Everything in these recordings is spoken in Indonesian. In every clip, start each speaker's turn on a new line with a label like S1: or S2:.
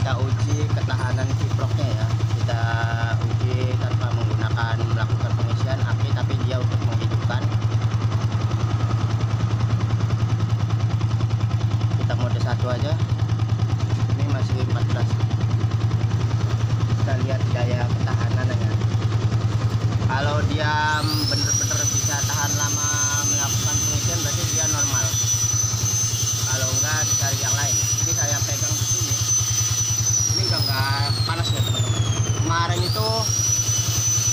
S1: kita uji ketahanan kiproknya ya. Kita uji tanpa melakukan pengisian aki, tapi dia untuk menghidupkan. Kita mode 1 aja. Ini masih 14. Kita lihat daya ketahanannya. Kalau dia bener-bener bisa tahan lama melakukan pengisian, berarti dia normal. Kalau enggak, dicari yang lain. Ini saya pegang di sini. Ini udah enggak panas ya teman-teman. Kemarin itu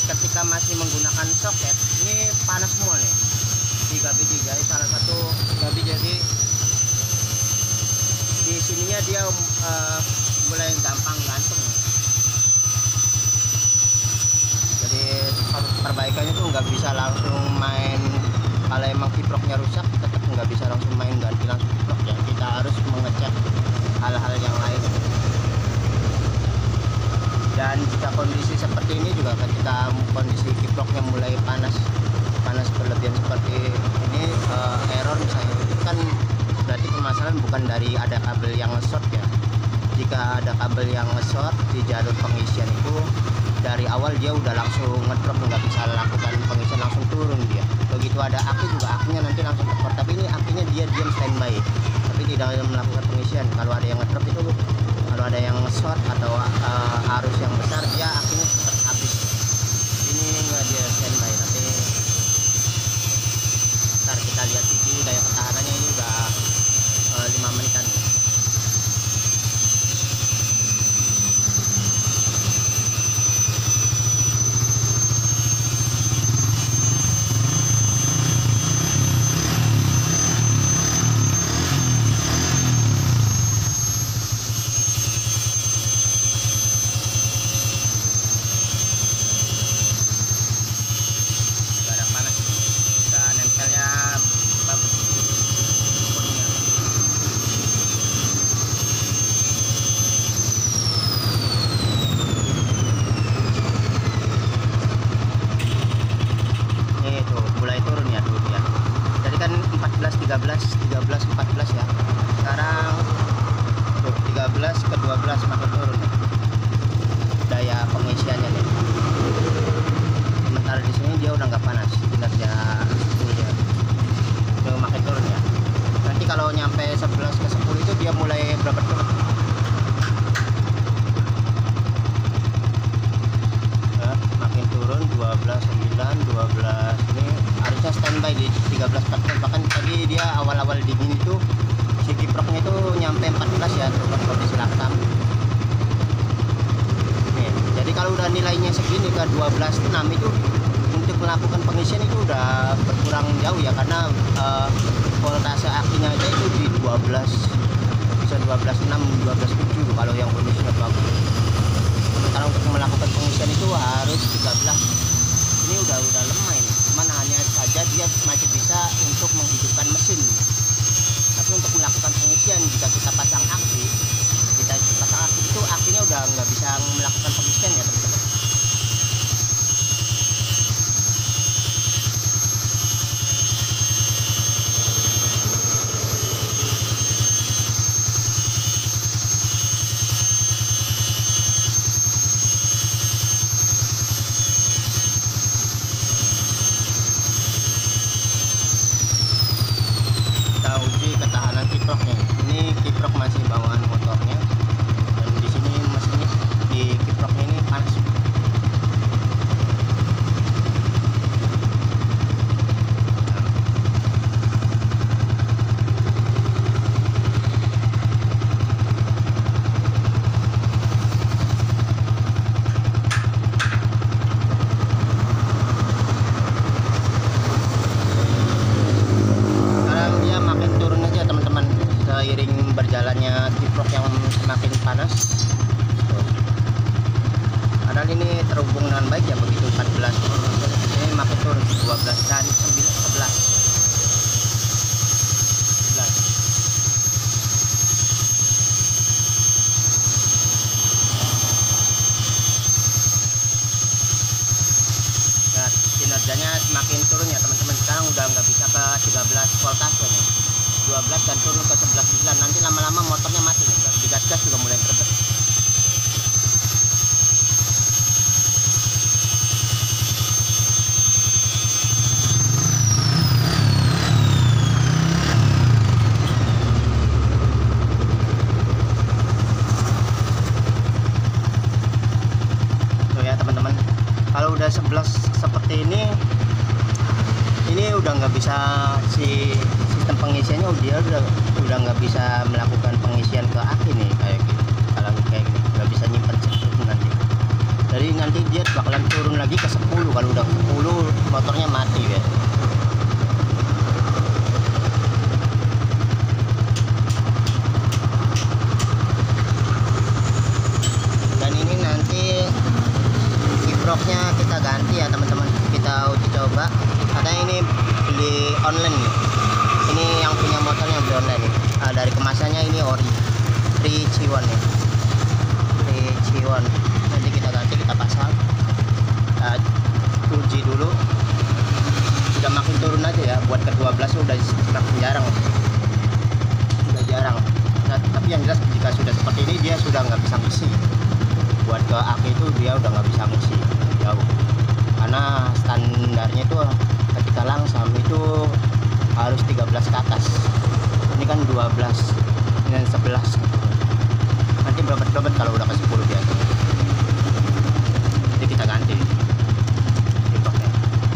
S1: ketika masih menggunakan soket, ini panas semua nih. 3 biji, jadi salah satu 3 biji. Jadi di sininya dia mulai gampang gantung. Jadi perbaikannya tuh nggak bisa langsung main. Kalau emang kiproknya rusak, tetap nggak bisa langsung main ganti langsung kiprok ya. Kita harus mengecek hal-hal yang lain. Dan jika kondisi seperti ini juga, ketika kondisi kiproknya mulai panas berlebihan seperti ini, error misalnya, itu kan berarti permasalahan bukan dari ada kabel yang nge-short ya. Jika ada kabel yang nge-short di jalur pengisian itu, dari awal dia udah langsung ngedrop, nggak bisa lakukan pengisian, langsung turun dia. Begitu ada aki juga, akinya nanti langsung tekor. Tapi ini akinya dia diam standby, tapi tidak melakukan pengisian. Kalau ada yang ngedrop itu, kalau ada yang short atau arus yang besar, dia akinya cepat habis. Ini nggak dia standby, tapi ntar kita lihat ini daya pertahanannya. Ini udah 5 menitan. Makin turun nih daya pengisiannya nih. Sementara di sini dia udah nggak panas, kinerja ini ya udah makin turun ya. Nanti kalau nyampe 11 ke 10 itu dia mulai berapa turun? Makin turun 12 9 12. Ini harusnya standby di 13 14. Bahkan tadi dia awal-awal dingin itu si kiproknya itu nyampe 14 ya, terus kondisi laktam. Nih, jadi kalau udah nilainya segini ke 12,6 itu untuk melakukan pengisian itu udah berkurang jauh ya, karena voltase akinya aja itu di 12, bisa 12,6 12,7 kalau yang kondisinya bagus. Sementara untuk melakukan pengisian itu harus 13. Ini udah lemah ini. Cuman hanya saja dia masih bisa untuk menghidupkan mesin. Tapi untuk melakukan pengisian, jika kita pasang aki itu akinya udah nggak bisa melakukan pengisian ya teman-teman. Kita uji ketahanan kiproknya. Ini kiprok masih bawaan motornya, dan di sini mesinnya di kiproknya ini panas. Seiring berjalannya kiprok yang semakin panas. Padahal ini terhubung dengan baik ya, begitu 14 ini makin turun 12 dan 11. Nah, kinerjanya semakin turun ya teman-teman. Sekarang udah nggak bisa ke 13 voltase nih, 12 dan turun ke 11,9. Nanti lama-lama motornya mati nih, digas-gas juga mulai terbit. 11 seperti ini udah nggak bisa, si sistem pengisiannya dia udah nggak bisa melakukan pengisian ke aki nih, kayak gitu. Kalau kayak gini nggak bisa nyimpen cepet nanti. Jadi nanti dia bakalan turun lagi ke 10. Kalau udah 10 motornya mati ya. Dan ini nanti kiproknya kita ganti ya teman-teman, kita uji coba. Katanya ini beli online nih, ini yang punya motornya beli online nih. Dari kemasannya ini ori 3C1 ya, 3C1. Nanti kita ganti, kita pasang, kita uji dulu. Udah makin turun aja ya, buat ke 12 udah semakin jarang, Nah, tapi yang jelas jika sudah seperti ini dia sudah nggak bisa ngisi. Buat ke aki itu dia udah nggak bisa ngisi jauh, karena standarnya itu ketika langsam itu harus 13 ke atas. Ini kan 12 dan 11. Nanti berobat-berobat kalau udah ke 10 biasa. Jadi kita ganti kiproknya.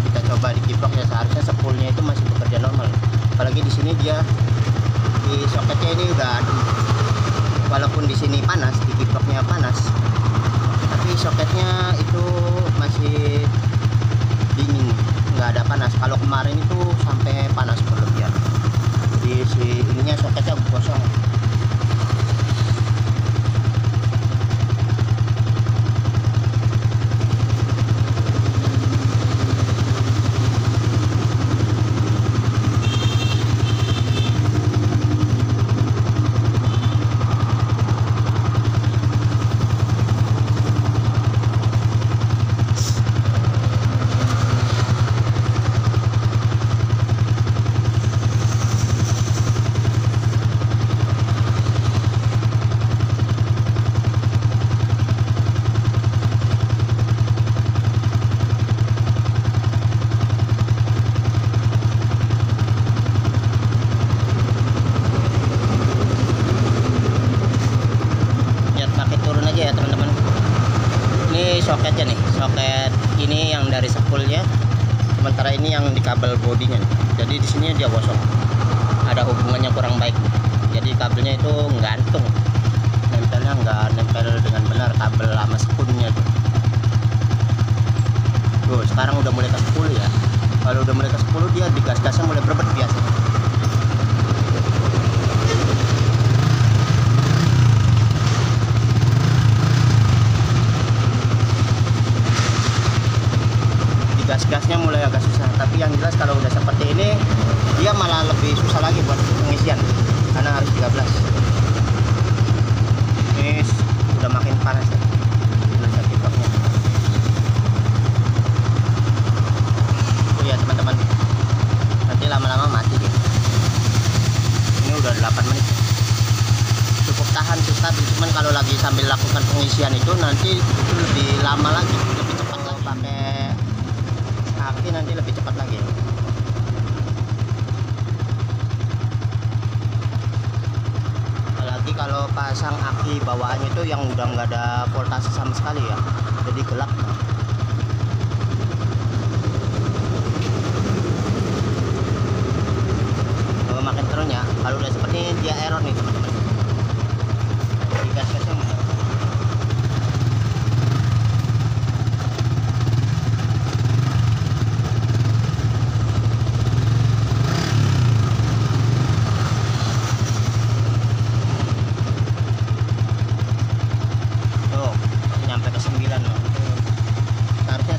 S1: Kita coba di kiprok ya, seharusnya sepulnya itu masih bekerja normal. Apalagi di sini dia di soketnya ini udah adem. Walaupun di sini panas, di kiproknya panas, tapi soketnya itu masih dingin, nggak ada panas. Kalau kemarin itu sampai panas berlebihan. Jadi si ininya soketnya gosong. Ya teman-teman, ini soketnya nih, soket ini yang dari sepulnya, sementara ini yang di kabel bodinya nih. Jadi di sini dia gosong, ada hubungannya kurang baik. Jadi kabelnya itu gantung, nempelnya nggak nempel dengan benar kabel sama sekunnya tuh. Tuh sekarang udah mulai ke 10 ya. Kalau udah mulai ke 10 dia di gas-gasnya mulai berebet biasa. Gas-gasnya mulai agak susah, tapi yang jelas kalau udah seperti ini dia malah lebih susah lagi buat pengisian karena harus 13. Ini udah makin panas ya, panas kiproknya. Oh ya teman-teman, nanti lama-lama mati deh. Ini udah 8 menit, cukup tahan sih stabil. Cuman kalau lagi sambil lakukan pengisian itu nanti itu lebih lama lagi, lebih cepat lagi. Pakai aki nanti lebih cepat lagi. Apalagi kalau pasang aki bawaannya itu yang udah nggak ada voltase sama sekali ya, jadi gelap. Kalau makin terusnya, kalau udah seperti ini dia error nih teman-teman. Di gas-gasnya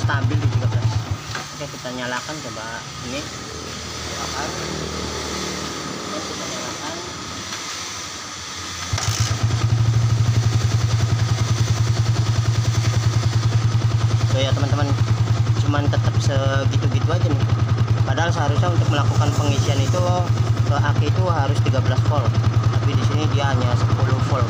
S1: stabil di 13. Oke, kita nyalakan, coba ini nyalakan, dan kita nyalakan. So ya teman-teman, cuman tetap segitu-gitu aja nih. Padahal seharusnya untuk melakukan pengisian itu ke aki itu harus 13 volt, tapi di sini dia hanya 10 volt.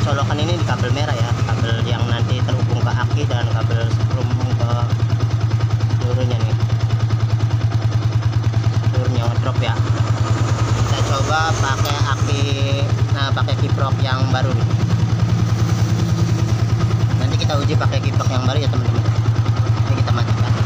S1: Colokan ini di kabel merah ya, kabel yang nanti terhubung ke aki dan kabel terhubung ke seluruhnya nih, seluruhnya ngedrop ya. Kita coba pakai aki, pakai kiprok yang baru nih. nanti kita uji pakai kiprok yang baru ya teman-teman. Ini kita matikan.